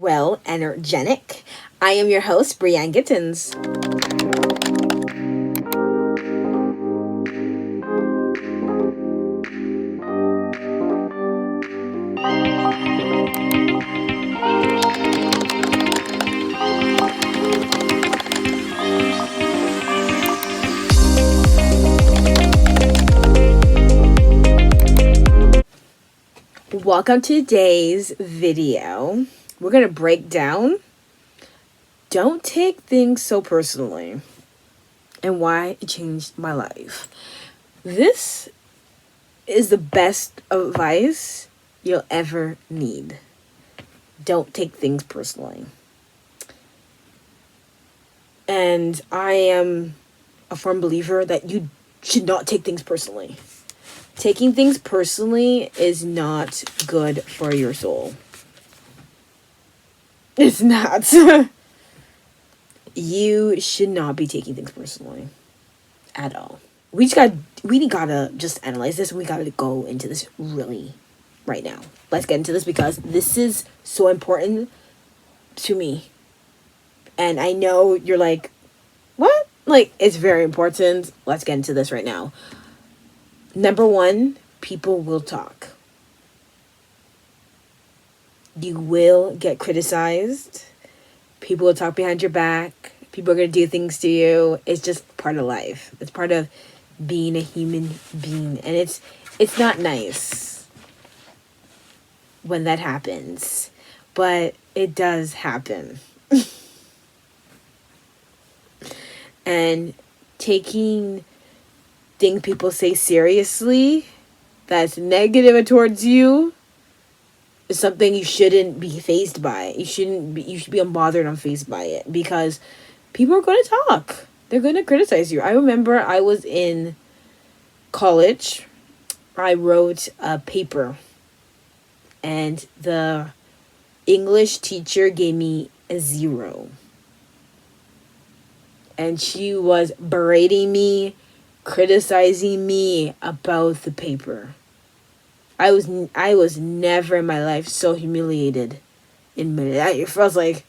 well, energetic. I am your host, Bree-Ann Gittens. Welcome to today's video. We're going to break down don't take things so personally and why it changed my life. This is the best advice you'll ever need. Don't take things personally. And I am a firm believer that you should not take things personally. Taking things personally is not good for your soul. It's not. You should not be taking things personally at all. We gotta just analyze this, and we gotta go into this really right now. Let's get into this because this is so important to me. And I know you're like, what? Like, it's very important. Let's get into this right now. Number one, people will talk. You will get criticized. People will talk behind your back. People are going to do things to you. It's just part of life. It's part of being a human being. And it's not nice when that happens. But it does happen. And taking things people say seriously that's negative towards you is something you shouldn't be fazed by. You should be unbothered and fazed by it because people are going to talk. They're going to criticize you. I remember I was in college. I wrote a paper and the English teacher gave me a 0. And she was berating me, criticizing me about the paper. I was never in my life so humiliated in my life. I was like,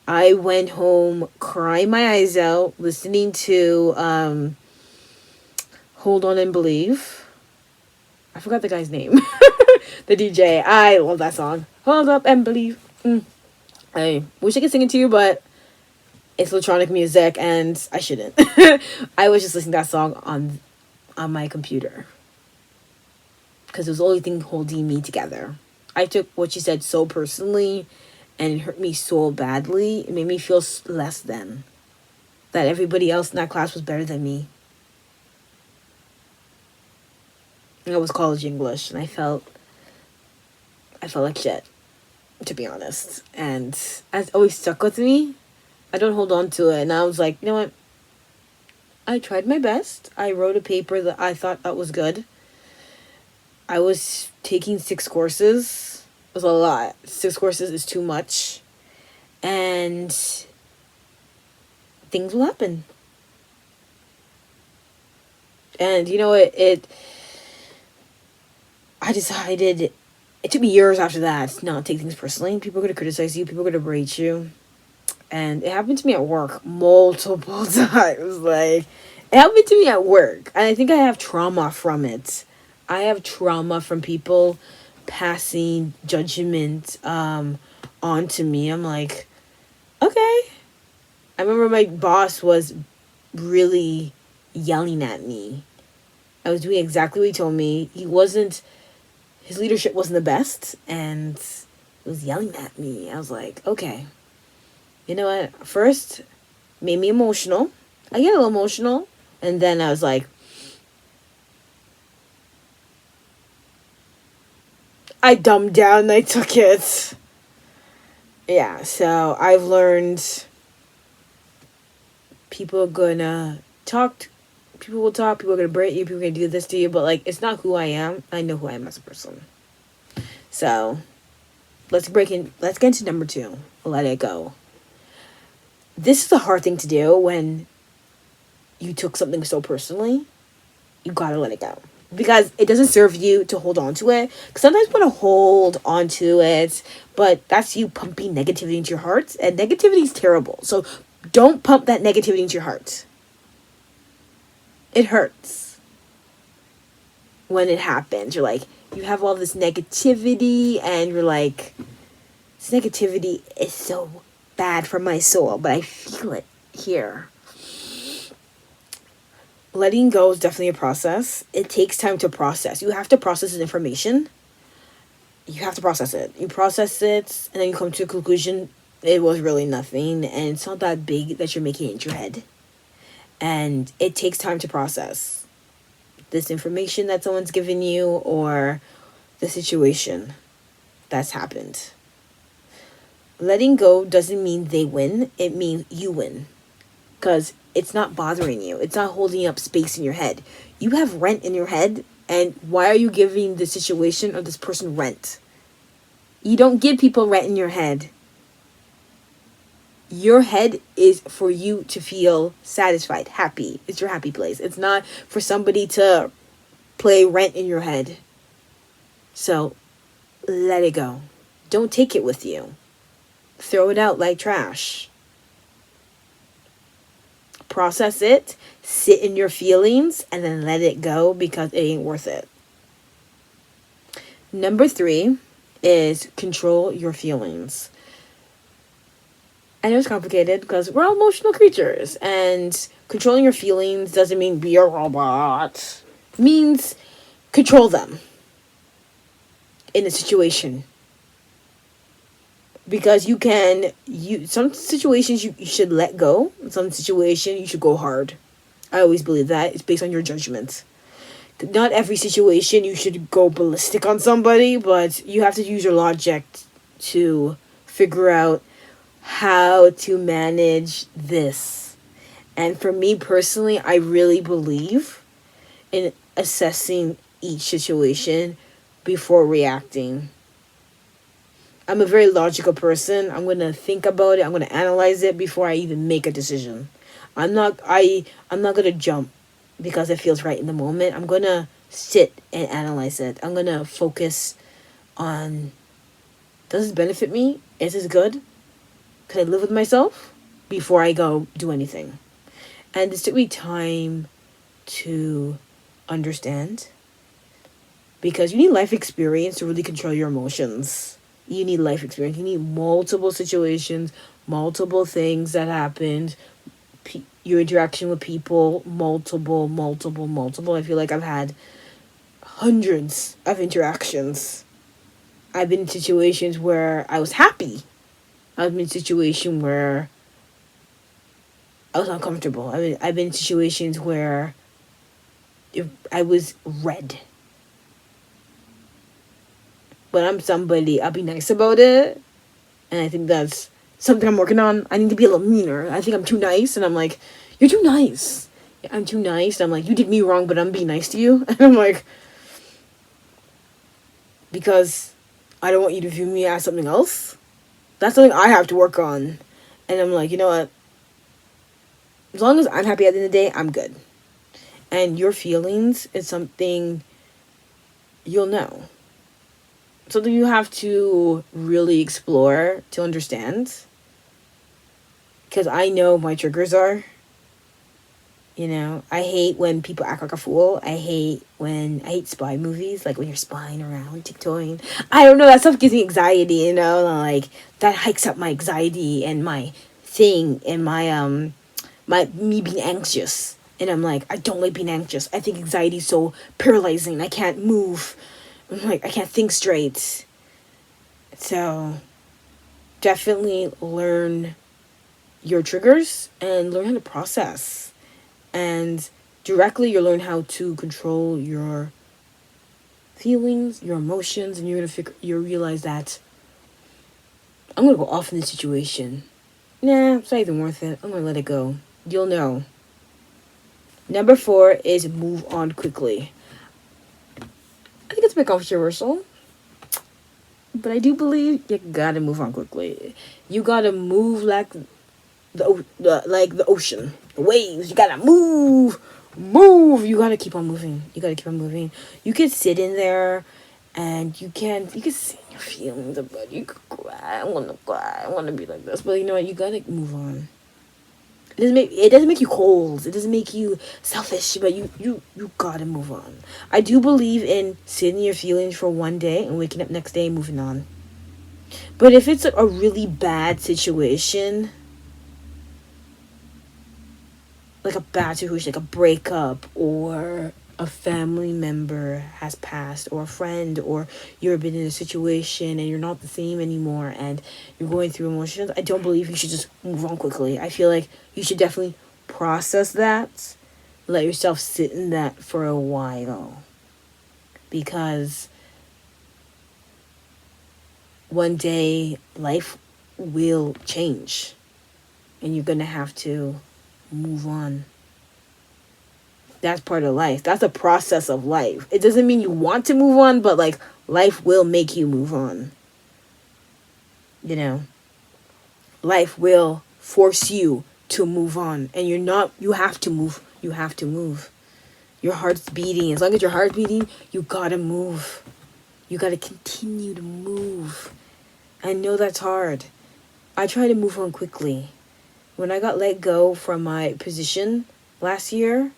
I went home crying my eyes out, listening to Hold On and Believe. I forgot the guy's name. The DJ. I love that song. Hold Up and Believe. I wish I could sing it to you, but it's electronic music and I shouldn't. I was just listening to that song on my computer because it was the only thing holding me together. I took what she said so personally and it hurt me so badly. It made me feel less than. That everybody else in that class was better than me. And it was college English and I felt like shit, to be honest. And it's always stuck with me. I don't hold on to it. And I was like, you know what? I tried my best. I wrote a paper that I thought that was good. I was taking 6 courses. It was a lot. 6 courses is too much. And things will happen. And you know what? I decided, it took me years after that to not take things personally. People are going to criticize you. People are going to berate you. And it happened to me at work multiple times. Like, it happened to me at work. And I think I have trauma from it. I have trauma from people passing judgment onto me. I'm like, okay. I remember my boss was really yelling at me. I was doing exactly what he told me. His leadership wasn't the best. And he was yelling at me. I was like, okay. You know what? First, made me emotional. I get a little emotional. And then I was like, I dumbed down and I took it. Yeah, so I've learned people are gonna talk. People will talk. People are gonna berate you. People are gonna do this to you. But, like, it's not who I am. I know who I am as a person. So, let's get into number 2. Let it go. This is a hard thing to do when you took something so personally. You gotta let it go. because it doesn't serve you to hold on to it. 'Cause sometimes you want to hold on to it, but that's you pumping negativity into your heart, and negativity is terrible. So don't pump that negativity into your heart. It hurts when it happens. You're like, you have all this negativity, and you're like, this negativity is so bad for my soul, but I feel it here. Letting go is definitely a process. It takes time to process. You have to process this information. You have to process it. You process it, and then you come to a conclusion. It was really nothing, and it's not that big that you're making it into your head. And it takes time to process this information that someone's given you or the situation that's happened. Letting go doesn't mean they win. It means you win. Because it's not bothering you. It's not holding up space in your head. You have rent in your head, and why are you giving the situation or this person rent? You don't give people rent in your head. Your head is for you to feel satisfied, happy. It's your happy place. It's not for somebody to play rent in your head. So let it go. Don't take it with you. Throw it out like trash. Process it, sit in your feelings, and then let it go because it ain't worth it. Number 3 is control your feelings. I know it's complicated because we're all emotional creatures, and controlling your feelings doesn't mean be a robot. It means control them in a situation. Because some situations you should let go. Some situations you should go hard. I always believe that. It's based on your judgment. Not every situation you should go ballistic on somebody, but you have to use your logic to figure out how to manage this. And for me personally, I really believe in assessing each situation before reacting. I'm a very logical person. I'm going to think about it. I'm going to analyze it before I even make a decision. I'm not going to jump because it feels right in the moment. I'm going to sit and analyze it. I'm going to focus on, does this benefit me? Is this good? Can I live with myself before I go do anything? And this took me time to understand, because you need life experience to really control your emotions. You need life experience. You need multiple situations, multiple things that happened, your interaction with people, multiple. I feel like I've had hundreds of interactions. I've been in situations where I was happy. I've been in situations where I was uncomfortable. I've been in situations where I was red. But I'm somebody, I'll be nice about it. And I think that's something I'm working on. I need to be a little meaner. I think I'm too nice. And I'm like, you're too nice. I'm too nice. I'm like, you did me wrong, but I'm being nice to you. And I'm like, because I don't want you to view me as something else. That's something I have to work on. And I'm like, you know what? As long as I'm happy at the end of the day, I'm good. And your feelings is something you'll know. Something you have to really explore to understand. Because I know my triggers are. You know, I hate when people act like a fool. I hate spy movies, like when you're spying around, tiptoeing. I don't know, that stuff gives me anxiety, you know, like that hikes up my anxiety and my thing and me being anxious. And I'm like, I don't like being anxious. I think anxiety is so paralyzing. I can't move. I'm like, I can't think straight. So definitely learn your triggers and learn how to process. And directly you'll learn how to control your feelings, your emotions, and you'll realize that I'm gonna go off in this situation. Nah, it's not even worth it. I'm gonna let it go. You'll know. Number 4 is move on quickly. I think it's a bit controversial, but I do believe you gotta move on quickly. You gotta move like the ocean, the waves. You gotta move Move. You gotta keep on moving. You gotta keep on moving. You could sit in there, and you can sit in your feelings about. You could cry. I wanna cry. I wanna be like this. But you know what? You gotta move on. It doesn't make you cold. It doesn't make you selfish. But you gotta move on. I do believe in sitting in your feelings for one day and waking up next day and moving on. But if it's a really bad situation, like a bad situation, like a breakup, or a family member has passed, or a friend, or you've been in a situation and you're not the same anymore and you're going through emotions, I don't believe you should just move on quickly. I feel like you should definitely process that, let yourself sit in that for a while, because one day life will change and you're gonna have to move on. That's part of life. That's a process of life. It doesn't mean you want to move on, but like life will make you move on. You know, life will force you to move on, and you have to move. You have to move. Your heart's beating. As long as your heart's beating, you gotta move. You gotta continue to move. I know that's hard. I try to move on quickly. When I got let go from my position last year,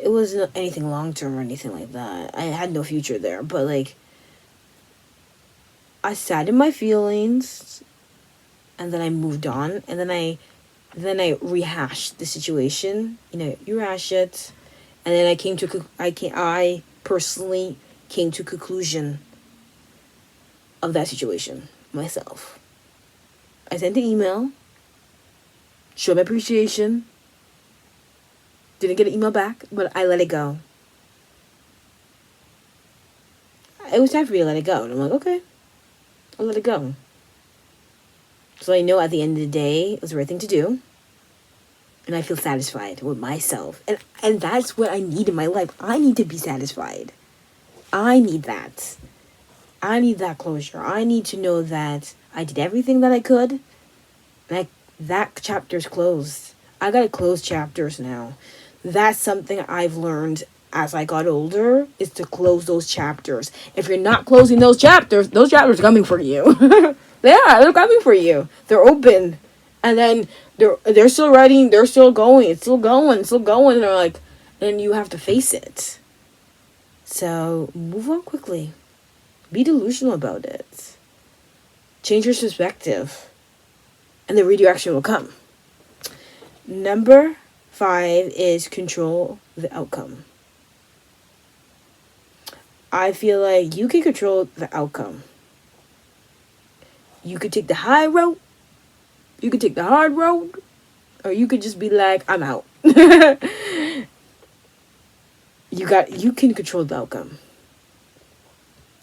it wasn't anything long term or anything like that. I had no future there, but like, I sat in my feelings, and then I moved on, and then I rehashed the situation. You rehash it, and then I personally came to a conclusion of that situation myself. I sent an email, showed my appreciation. Didn't get an email back, but I let it go. It was time for me to let it go. And I'm like, okay, I'll let it go. So I know at the end of the day, it was the right thing to do. And I feel satisfied with myself. And that's what I need in my life. I need to be satisfied. I need that. I need that closure. I need to know that I did everything that I could. That chapter's closed. I gotta close chapters now. That's something I've learned as I got older, is to close those chapters. If you're not closing those chapters are coming for you. They're coming for you. They're open. And then they're still writing, they're still going, it's still going, and they're like, and you have to face it. So move on quickly. Be delusional about it. Change your perspective. And the redirection will come. Number 5 is control the outcome. I feel like you can control the outcome. You could take the high road, you could take the hard road, or you could just be like, I'm out. You can control the outcome.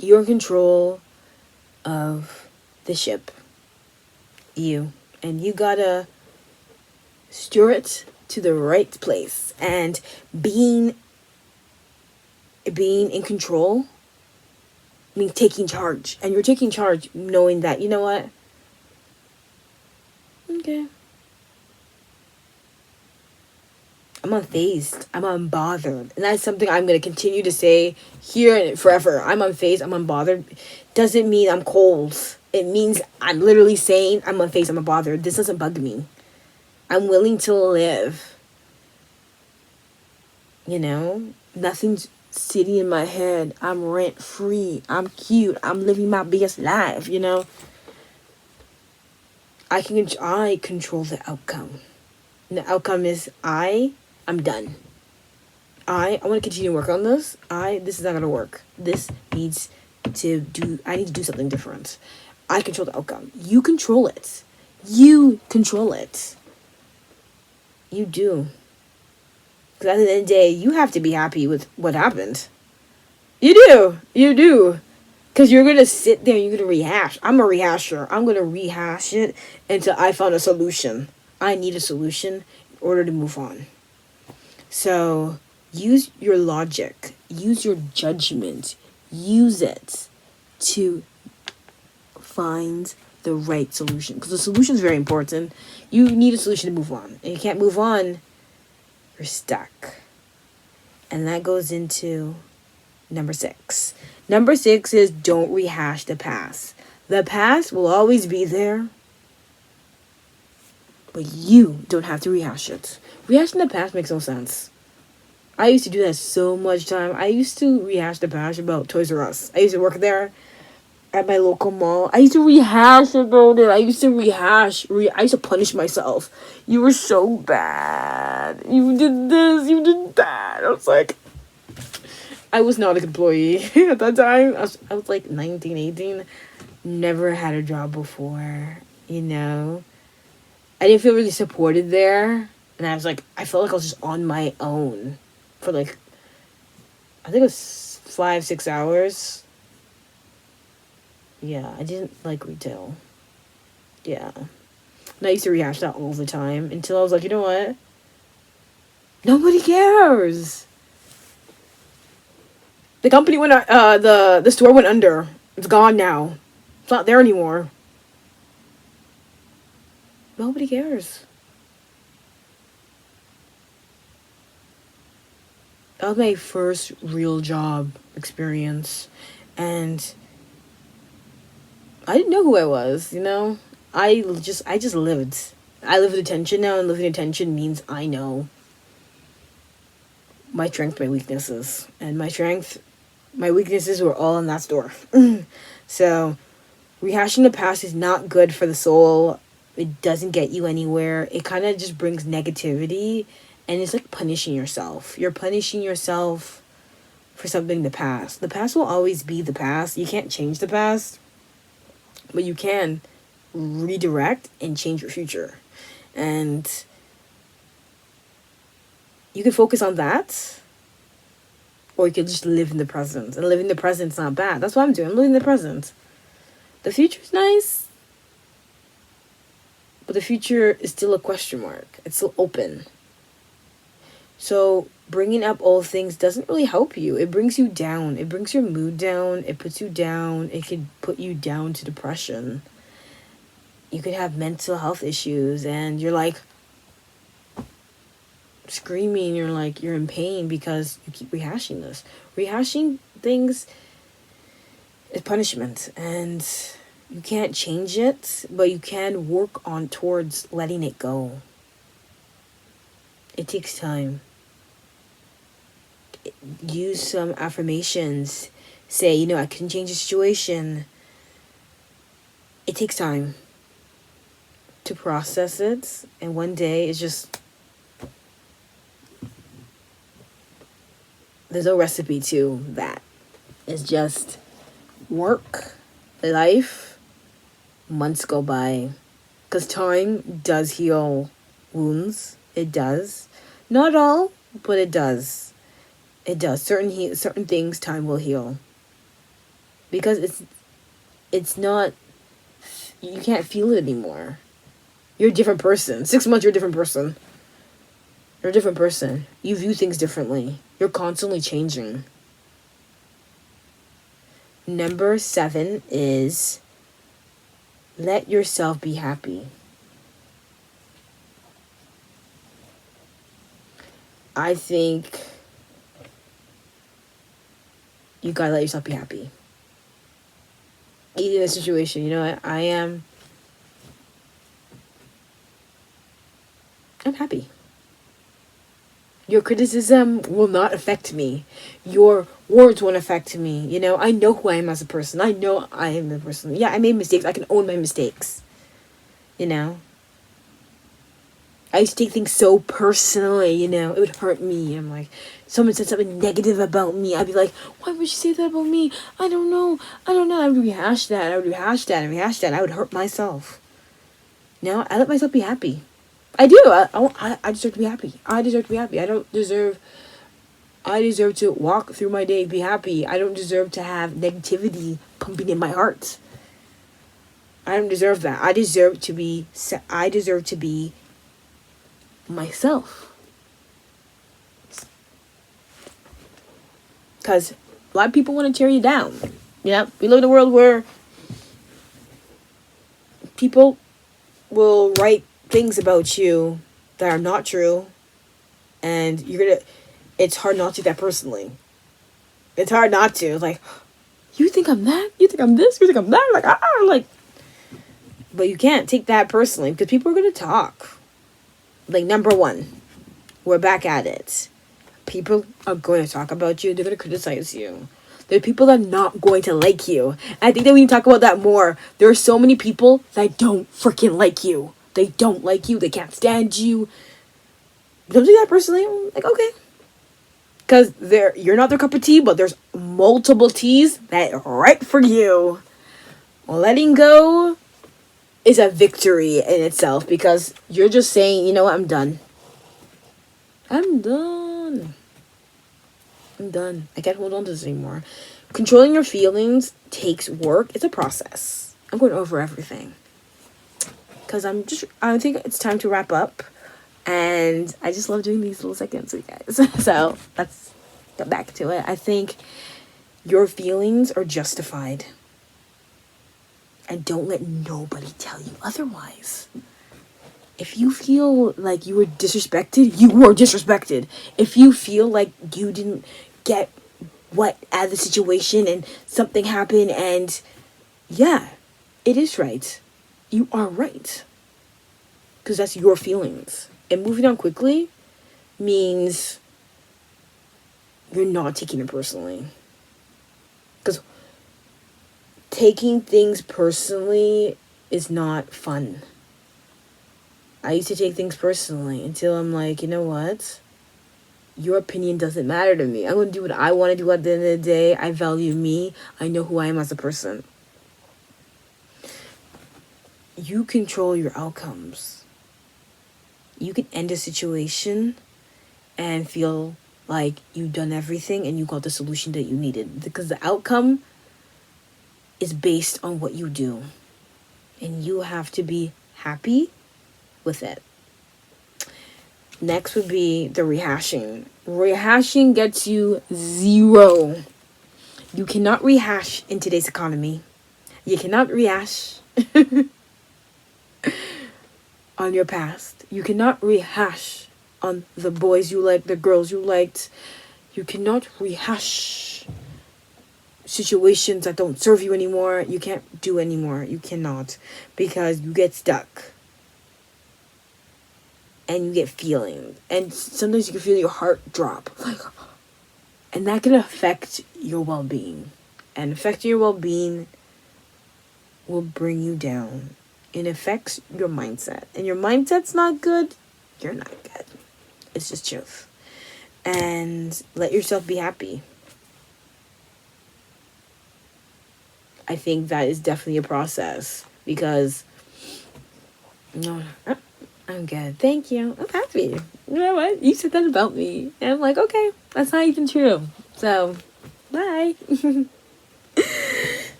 You're in control of the ship. And you gotta steer it to the right place. And being in control means taking charge. And you're taking charge knowing that, you know what? Okay. I'm unfazed. I'm unbothered. And that's something I'm going to continue to say here and forever. I'm unfazed. I'm unbothered. Doesn't mean I'm cold. It means I'm literally saying I'm unfazed. I'm unbothered. This doesn't bug me. I'm willing to live. Nothing's sitting in my head. I'm rent free. I'm cute. I'm living my best life. I control the outcome. And the outcome is I'm done. I want to continue to work on this. This is not gonna work. I need to do something different. I control the outcome. You control it. You control it. You do. Because at the end of the day, you have to be happy with what happened. You do. Because you're going to sit there and you're going to rehash. I'm a rehasher. I'm going to rehash it until I found a solution. I need a solution in order to move on. So use your logic. Use your judgment. Use it to find the right solution. Because the solution is very important. You need a solution to move on. And you can't move on you're stuck. And that goes into number 6. Number 6 is don't rehash the past. The past will always be there, but you don't have to rehash it. Rehashing the past makes no sense. I used to do that so much time. I used to rehash the past about Toys R Us. I used to work there at my local mall. I used to rehash about it. I used to I used to punish myself. You were so bad. You did this. You did that. I was like, I was not an employee at that time. I was like 19, 18. Never had a job before, you know. I didn't feel really supported there. And I felt like I was just on my own for like, I think it was 5-6 hours. Yeah, I didn't like retail. Yeah. And I used to rehash that all the time until I was like, you know what? Nobody cares. The company went, the store went under. It's gone now. It's not there anymore. Nobody cares. That was my first real job experience. And I didn't know who I was, you know? I just lived. I live with attention now, and living in attention means I know my strength, my weaknesses. And my weaknesses were all in that store. So, rehashing the past is not good for the soul. It doesn't get you anywhere. It kind of just brings negativity, and it's like punishing yourself. You're punishing yourself for something in the past. The past will always be the past. You can't change the past, but you can redirect and change your future. And you can focus on that, or you can just live in the present. And living in the present's not bad. That's what I'm doing. I'm living in the present. The future's nice, but the future is still a question mark. It's still open. So bringing up old things doesn't really help you. It brings you down. It brings your mood down. It puts you down. It could put you down to depression. You could have mental health issues, and you're like screaming. You're in pain because you keep rehashing this. Rehashing things is punishment, and you can't change it, but you can work on towards letting it go. It takes time. Use some affirmations. Say, I can change the situation. It takes time to process it, and one day it's just, there's no recipe to that. It's just work, life, months go by. Because time does heal wounds. It does. Not all, but it does. It does. Certain things time will heal. Because it's not, you can't feel it anymore. You're a different person. 6 months, you're a different person. You're a different person. You view things differently. You're constantly changing. Number 7 is let yourself be happy. I think you gotta let yourself be happy. Even in a situation, I'm happy. Your criticism will not affect me. Your words won't affect me. I know who I am as a person. I know I am the person. Yeah, I made mistakes. I can own my mistakes. I used to take things so personally, it would hurt me. I'm like, someone said something negative about me. I'd be like, why would you say that about me? I don't know. I would rehash that. I would hurt myself. I let myself be happy. I do. I deserve to be happy. I deserve to be happy. I deserve to walk through my day, be happy. I don't deserve to have negativity pumping in my heart. I don't deserve that. I deserve to be myself. Because a lot of people want to tear you down. We live in a world where people will write things about you that are not true. And it's hard not to take that personally. It's hard not to. It's like, you think I'm that? You think I'm this? You think I'm that? Like, but you can't take that personally because people are going to talk. Like, number one, we're back at it. People are going to talk about you. They're going to criticize you. There are people that are not going to like you. I think that we need to talk about that more. There are so many people that don't freaking like you. They don't like you. They can't stand you. Don't take that personally. I'm like, okay. Because you're not their cup of tea, but there's multiple teas that are right for you. Letting go is a victory in itself because you're just saying, you know what, I'm done. I'm done. I can't hold on to this anymore. Controlling your feelings takes work. It's a process. I'm going over everything. Because I think it's time to wrap up. And I just love doing these little seconds with you guys. So let's get back to it. I think your feelings are justified. And don't let nobody tell you otherwise. If you feel like you were disrespected, you were disrespected. If you feel like you didn't get what out of the situation and something happened and yeah, it is right. You are right. Because that's your feelings. And moving on quickly means you're not taking it personally. Because taking things personally is not fun. I used to take things personally until I'm like, you know what? Your opinion doesn't matter to me. I'm going to do what I want to do at the end of the day. I value me. I know who I am as a person. You control your outcomes. You can end a situation and feel like you've done everything and you got the solution that you needed. Because the outcome is based on what you do. And you have to be happy with it. Next would be the rehashing. Rehashing gets you 0. You cannot rehash in today's economy. You cannot rehash on your past. You cannot rehash on the boys you liked, the girls you liked. You cannot rehash situations that don't serve you anymore. You can't do anymore. You cannot. Because you get stuck. And you get feelings. And sometimes you can feel your heart drop. And that can affect your well-being. And affecting your well-being will bring you down. It affects your mindset. And your mindset's not good, you're not good. It's just truth. And let yourself be happy. I think that is definitely a process. Because, no, I'm good. Thank you. I'm happy. You know what? You said that about me. And I'm like, okay, that's not even true. So, bye.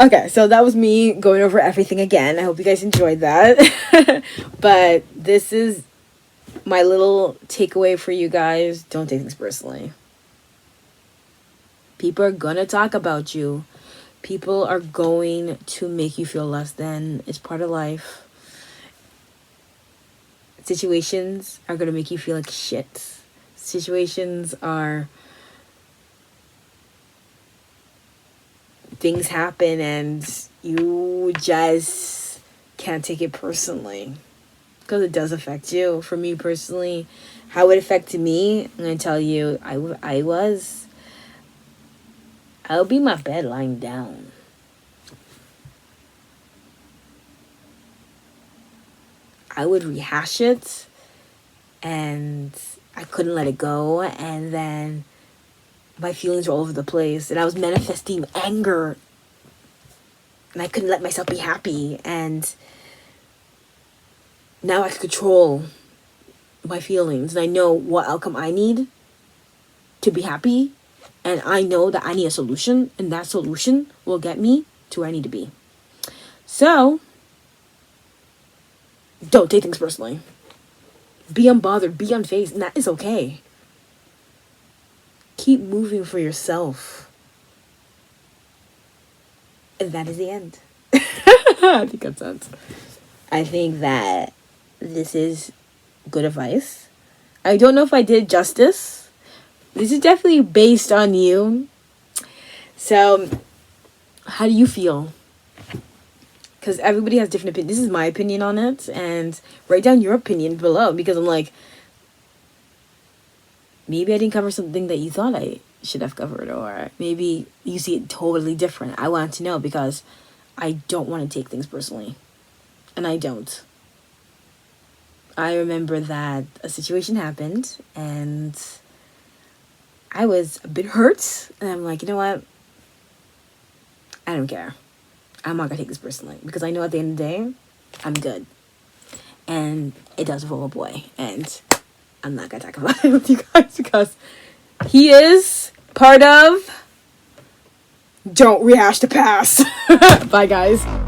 Okay, so that was me going over everything again. I hope you guys enjoyed that. But this is my little takeaway for you guys. Don't take things personally. People are gonna talk about you. People are going to make you feel less than. It's part of life. Situations are going to make you feel like shit. Situations are... Things happen and you just can't take it personally. Because it does affect you. For me personally, how it affected me, I'm going to tell you, I would be in my bed lying down. I would rehash it and I couldn't let it go, and then my feelings were all over the place and I was manifesting anger and I couldn't let myself be happy, and now I can control my feelings and I know what outcome I need to be happy, and I know that I need a solution, and that solution will get me to where I need to be. So don't take things personally. Be unbothered, be unfazed, and that is okay. Keep moving for yourself. And that is the end. I think that's it. I think that this is good advice. I don't know if I did justice. This is definitely based on you. So, how do you feel? Because everybody has different opinions. This is my opinion on it. And write down your opinion below. Because I'm like, maybe I didn't cover something that you thought I should have covered. Or maybe you see it totally different. I want to know because I don't want to take things personally. And I don't. I remember that a situation happened. And I was a bit hurt. And I'm like, you know what? I don't care. I'm not going to take this personally. Because I know at the end of the day, I'm good. And it does involve a boy. And I'm not going to talk about it with you guys. Because he is part of Don't Rehash the Past. Bye, guys.